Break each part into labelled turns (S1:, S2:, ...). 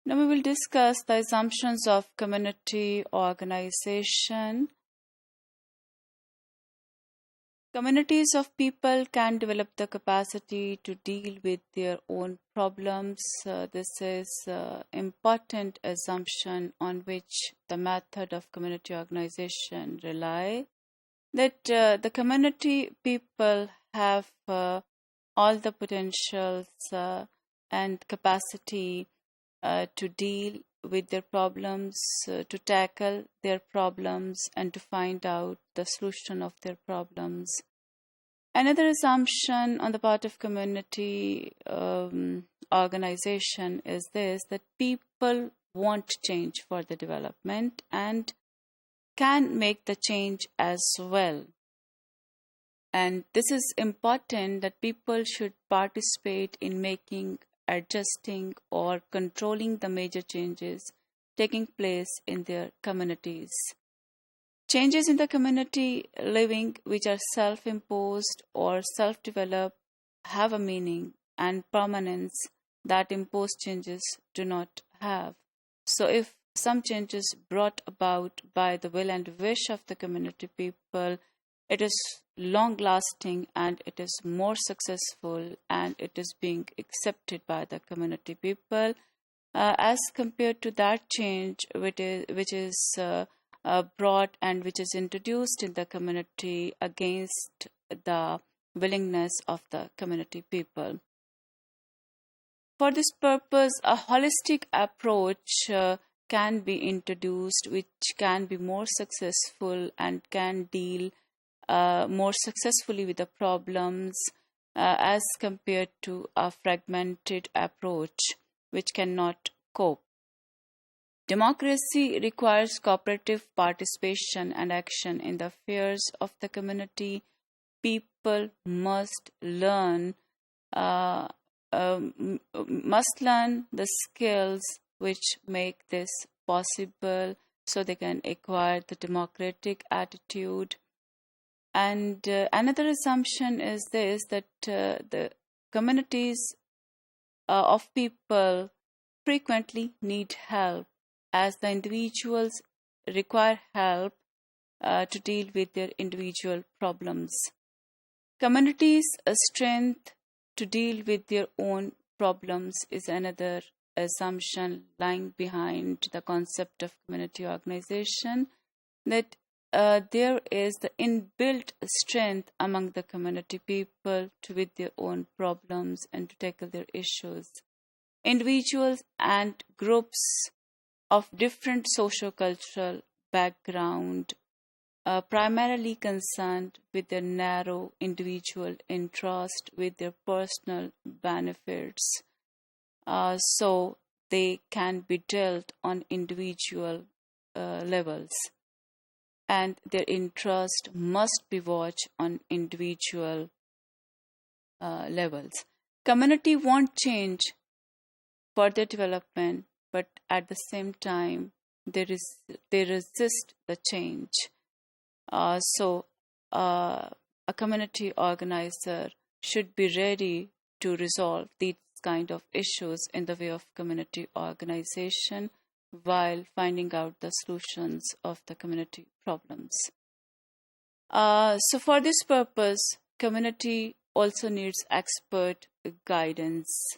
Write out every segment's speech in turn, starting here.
S1: Now we will discuss the assumptions of community organization. Communities of people can develop the capacity to deal with their own problems. This is an important assumption on which the method of community organization rely. That the community people have all the potentials and capacity to deal with their problems, to tackle their problems, and to find out the solution of their problems. Another assumption on the part of community organization is this, that people want change for the development and can make the change as well. And this is important, that people should participate in making, adjusting, or controlling the major changes taking place in their communities. Changes in the community living, which are self-imposed or self-developed, have a meaning and permanence that imposed changes do not have. So if some changes brought about by the will and wish of the community people, it is long-lasting and it is more successful and it is being accepted by the community people as compared to that change which is brought and which is introduced in the community against the willingness of the community people. For this purpose, a holistic approach can be introduced, which can be more successful and can deal more successfully with the problems as compared to a fragmented approach which cannot cope. Democracy requires cooperative participation and action in the affairs of the community. People must learn the skills which make this possible, so they can acquire the democratic attitude. And another assumption is this, that the communities of people frequently need help, as the individuals require help to deal with their individual problems. Communities' strength to deal with their own problems is another assumption lying behind the concept of community organization, that there is the inbuilt strength among the community people to with their own problems and to tackle their issues. Individuals and groups of different socio-cultural background primarily concerned with their narrow individual interest, with their personal benefits, so they can be dealt on individual levels, and their interest must be watched on individual levels. Community want change for their development, but at the same time they resist the change. So a community organizer should be ready to resolve these kind of issues in the way of community organization while finding out the solutions of the community problems. So for this purpose, community also needs expert guidance,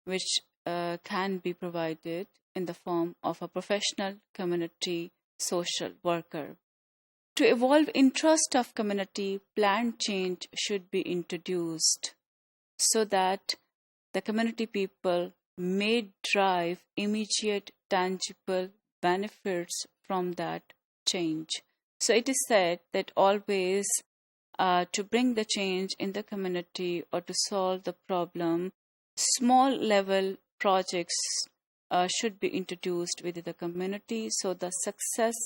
S1: which can be provided in the form of a professional community social worker. To evolve interest of community, planned change should be introduced so that the community people may derive immediate tangible benefits from that change. So it is said that always to bring the change in the community or to solve the problem, small level projects should be introduced within the community, so the success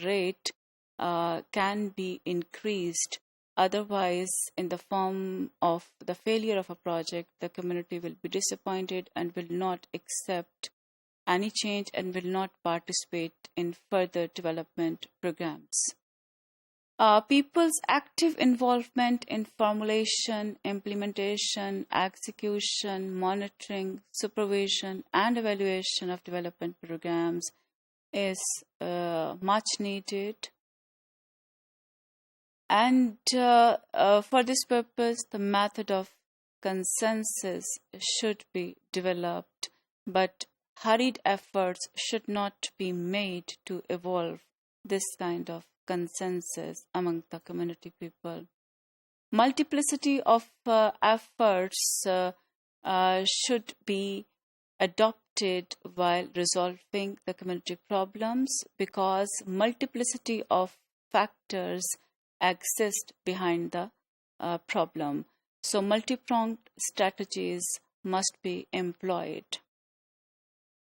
S1: rate can be increased. Otherwise, in the form of the failure of a project, the community will be disappointed and will not accept any change and will not participate in further development programs. People's active involvement in formulation, implementation, execution, monitoring, supervision, and evaluation of development programs is much needed. And for this purpose, the method of consensus should be developed, but hurried efforts should not be made to evolve this kind of consensus among the community people. Multiplicity of efforts should be adopted while resolving the community problems, because multiplicity of factors exist behind the problem. So multi-pronged strategies must be employed.